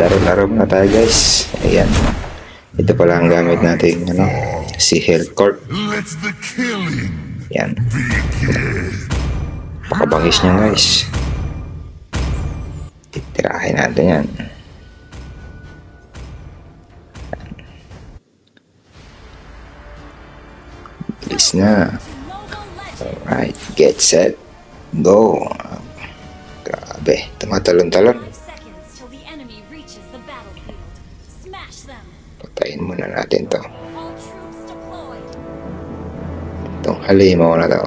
Laro-laro na tayo guys. Ayan. Ito pala ang gamit natin, ano, si Hellcourt. Ayan. Pakabangis niya guys. Titirahin natin yan. Bilis na. Alright, get set, go. Grabe, tumatalon-talon. Patayin muna natin to. Itong halimaw na to.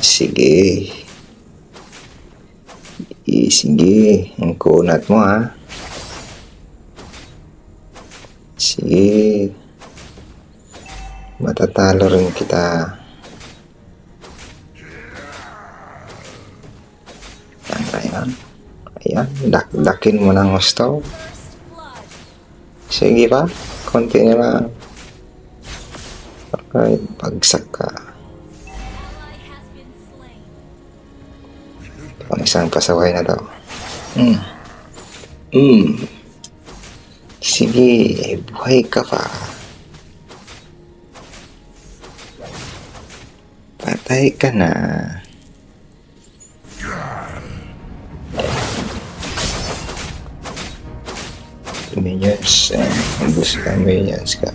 Sige. Sige, ang kunat mo ha. Sige. Matatalo rin kita. Ayan. Ayan. Dakdakin mo ng gusto. Sige pa. Konti na lang. Okay. Bagsak ka. Ang isang pasaway na to. Sige. Buhay ka pa. Patay ka na. Minions. Ambus ka. Minions ka.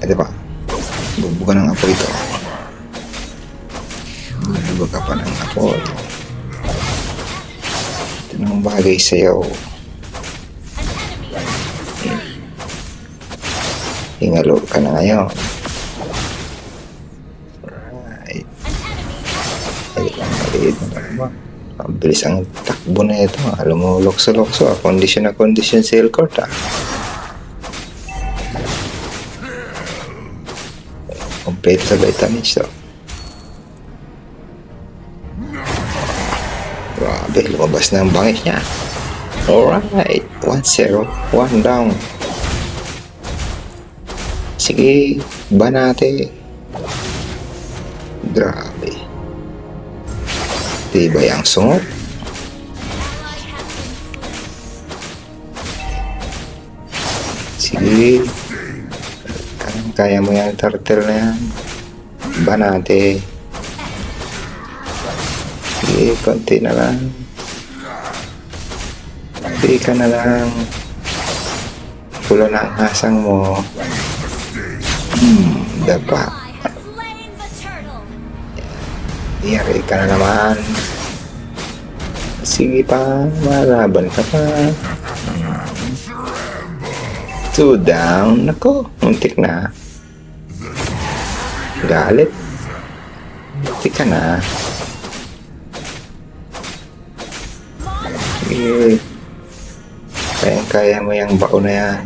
Ito pa. Bubuga ng apoy ito. Bubuga ka pa ng apoy. Ito nang bagay sa'yo. Hingalo ka na ngayon. Ang bilis ang takbo na ito. Alam mo, lokso-lokso. Condition na condition sa Hellcourt ha. Complete sa vitamins to. Grabe, lumabas na ang bangis niya. Alright, 1-0, 1 down. Sige, banate. Grabe. Tibay ang sungot. Sige. Kaya mo yan, turtle na yan. Banate. Sige, konti na lang. Konti ka na lang. Pulo na ang hasang mo. Dapa. Iyari ka na naman. Sige pa, malaban ka pa. 2 down. Nako, muntik na. Galit. Muntik ka na. Sige. Kaya mo yung bao na yan.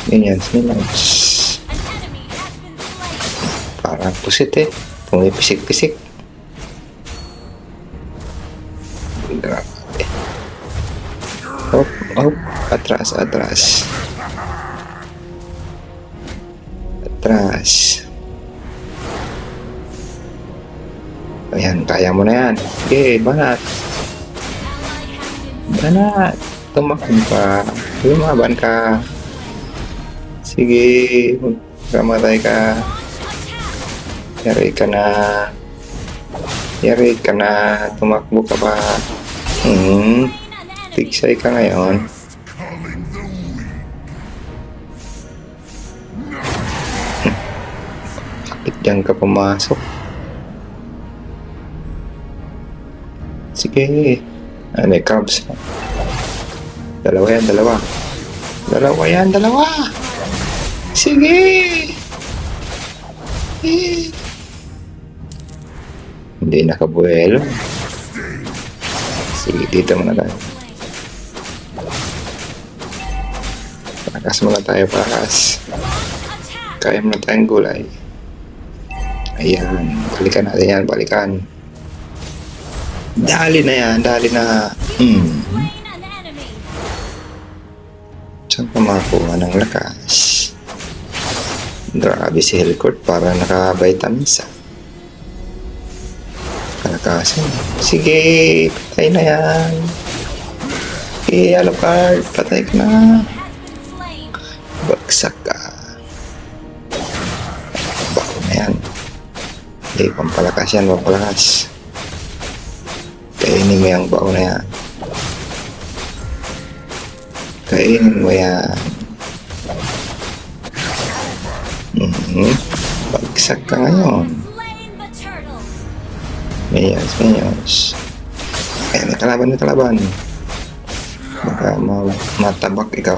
Minions. Parang pusit eh. Pumipisik-pisik. Grabe. Hop. Atras. Ayan, kaya mo na yan. Okay, banat. Tumakbo ka. Lumaban ka. Sige. Kamatay ka. Yari ka na. Tumakbo ka pa. Tigsay ka ngayon. Kapit dyan ka pumasok. Sige. May crabs. Dalawa yan. Sige. Hindi nakabuelo. Sige, dito muna tayo. Pakas. Kaya muna tayong gulay. Ayan. Balikan. Dali na. Saan pa makuha ng lakas? Grabe si Hellcourt, para naka-vitamins ah. Kalakasan. Sige, patay na yan. Okay, Alucard, patay ka na. Bagsak ka. Bako na yan. Okay, pampalakas yan, pampalakas. Kainin mo yung bao na yan. Kainin mo yan. Bagsak ka ngayon. Mayos. Ay, may kalaban. Baka matabak ikaw.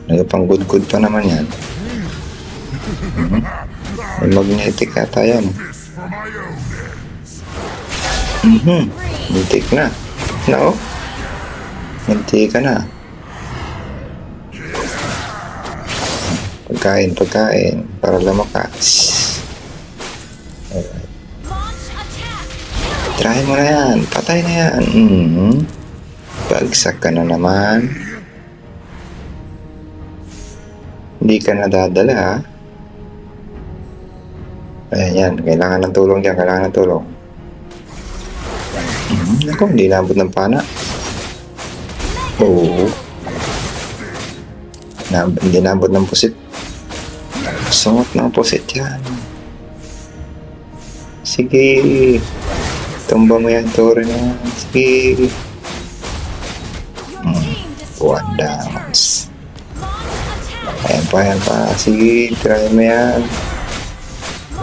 Nagpang good pa naman yan. May magnetic ata yan. Muntik na. No? Muntik ka na. Pagkain. Para lumakas. Alright. Try mo na yan. Patay na yan. Bagsak ka na naman. Hindi ka nadadala ha. Ayan yan. Kailangan ng tulong dyan. Ako, hindi nabot ng pana. Oo. Hindi nabot ng pusit. Sungot ng pusit yan. Sige. Tumba mo yan, Tore na. Sige. One downs. Ayan pa. Sige, try mo yan.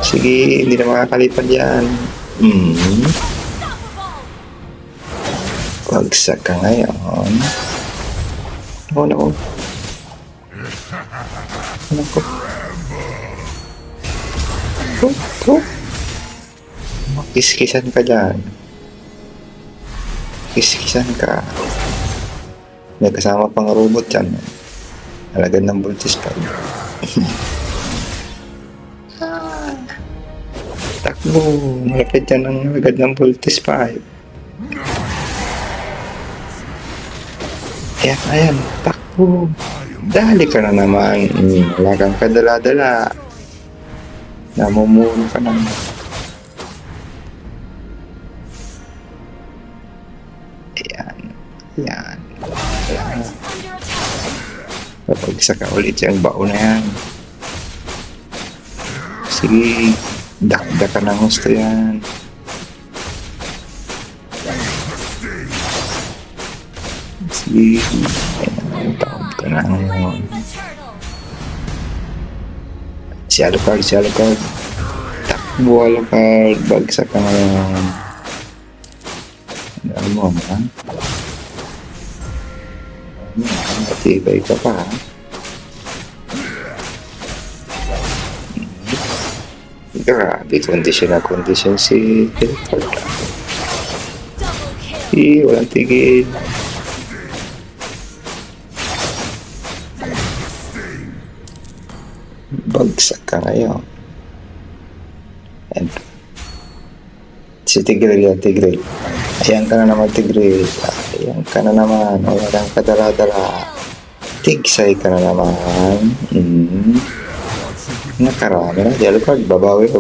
Sige, hindi na makakalipad yan. Bagsak ka ngayon. Nako. Kiskisan ka dyan. Kiskisan ka. May kasama pang robot dyan. Alagad ng voltage pad. Takbo. Malapit dyan ang alagad ng voltage pad. Ayan. Takbo. Dali ka na naman. Wala kang kadala-dala. Namumuno ka na. Ayan. Papagsa ka ulit yung bao na yan. Sige. Dakda ka ng gusto yan. Sige. Ayan. Taon ka na ngayon. Si Alucard. Takbo, Alucard. Bagsak ka ngayon. Ano mo, ha? Matibay ka pa, ha? Grabe, condition si Hellcourt. Walang tigil. Bagsak ka ngayon. And si Tigreal yan. Ayan ka na naman, Tigreal. Ayan ka na naman. Wala kang kadala-dala. Tigsay ka na naman. Nakarami na. Alucard, babawi.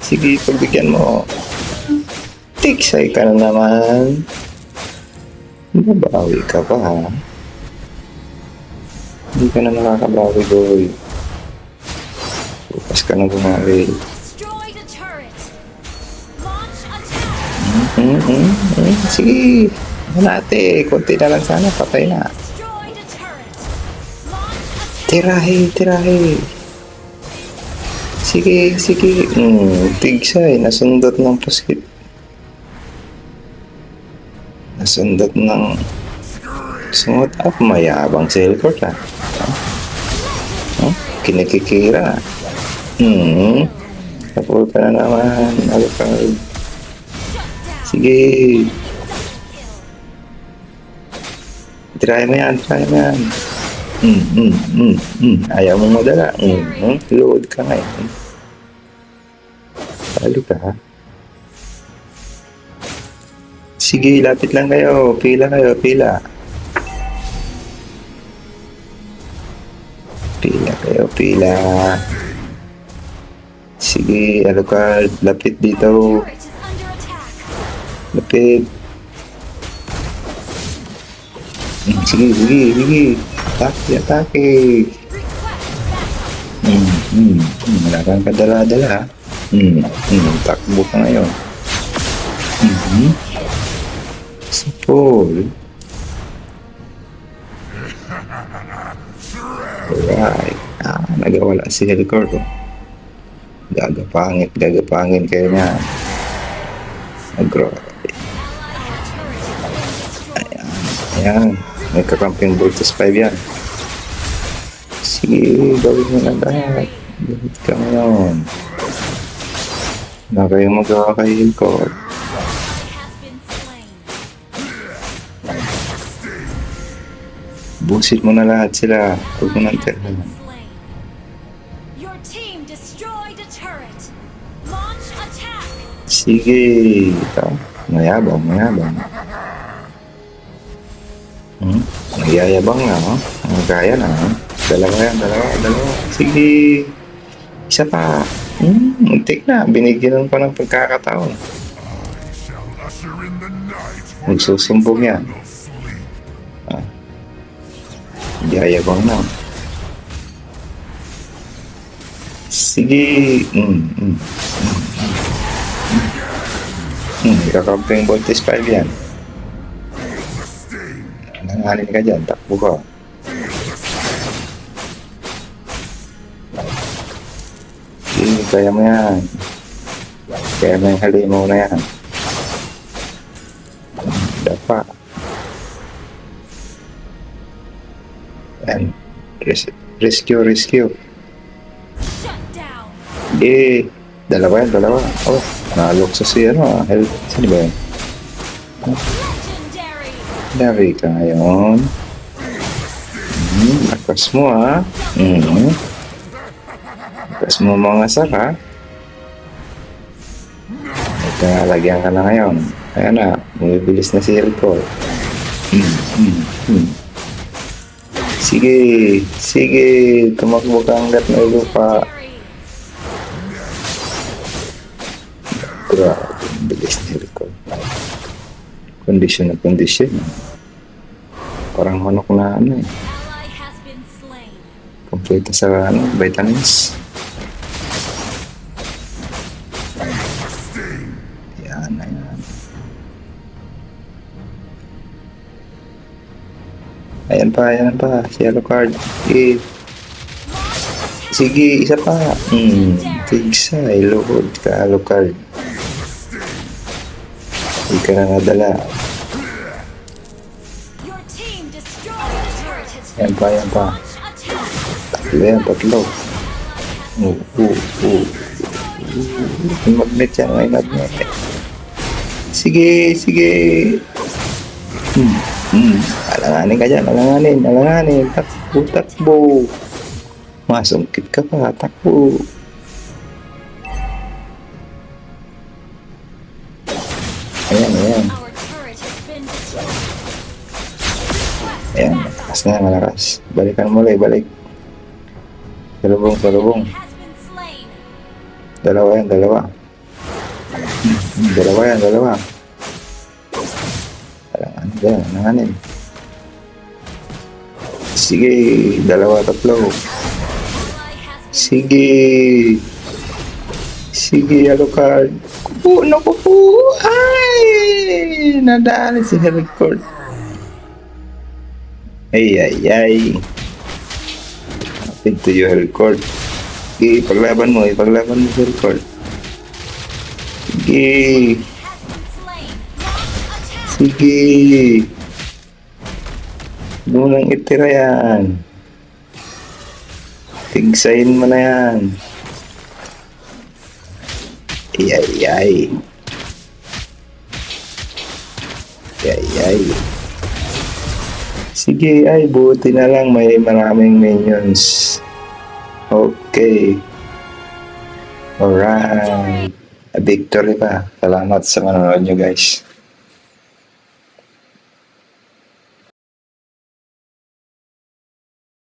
Sige, pagbigyan mo. Tigsay ka na naman. Babawi ka pa, ha? Hindi ka na nakakabawi, boy. Bukas ka na bumawi. Sige. Manate. Kunti na lang sana. Patay na. Tirahe. Sige. Tigsay. Nasundot ng pusit. Nasundot ng sungot up. Mayabang si Hellcourt, ha? Kinikikira. Tapos ka na naman. Alucard. Sige. Try mo yan. Ayaw mo madala. Load ka ngayon. Talo ka, ha? Sige, lapit lang kayo. Pila. Pila kayo, pila. Sige, Alucard, lapit dito. Turret is under attack. Lapit. Sige, sige, sige. Atake, atake. Wala kang kadala-dala. Takbo ka ngayon. Sapol. Alright. Nagawala si Helicord. Gagapangin kayo niya. Grabe. Ayan. May kakamping Voltus 5 yan. Sige, gawin mo na lahat. Gawin ka ngayon. Wala kayong magawa kay Helicord. Has been slain. Busit mo na lahat sila. Huwag mo nang tirahan. Slain. Your team destroyed a turret. Launch attack. Sige. Ito. Mayabang. Nagyayabang na, oh. Kaya na, oh. Dalawa. Sige. Isa pa. Muntik na. Binigyan pa ng pagkakataon. Nagsusumbong yan. Nagyayabang na. Sige. Kakamping Voltes 5 yan. Nanganin ka dyan, takbo ka. Sige, kaya mo yan. Kaya mo yung halimaw na yan. Dapa. And rescue. Shut down. Sige. Dalawa. Oh, nalukso si health. Sino ba yun? Legendary. Dari ka ngayon. Lakas mo, ha? Lakas mo mga saka. Lagyan ka na ngayon. Ayan na, bumibilis na si Helicord. Sige, tumakbo ka hanggat may lupa. Grabe, bilis ni Helicord. Kondisyon. Parang manok na Ally has been slain. Kompleto sa vitamins. Yan. Ayan pa. Si Alucard. Sige, isa pa. Tigsa. Iluhod ka, Alucard. Hindi ka na nadala. Your team destroyed a turret. Ayan pa. Launch attack. Tatlo. May magnet yan, may magnet. Sige. Alanganin ka dyan, alanganin. Takbo. Masungkit ka pa, takbo. Ayan. Our turret has been destroyed. Ayan, malakas. Balikan mo balik. Salubong. Has been slain. Dalawa. Dalawa. Alanganin. Sige, dalawa, tatlo. Ally has Sige, Alucard. Naku po. Ay! Nadali si Helicord. Ay. Happy to you, Helicord. Sige, paglaban mo, Helicord. Sige. been slain. Launch attack. Sige. Munang itira yan. Tigsayin mo na yan. Ay. Sige, buti na lang may maraming minions. Okay. Alright. A victory pa. Salamat sa manonood nyo, guys.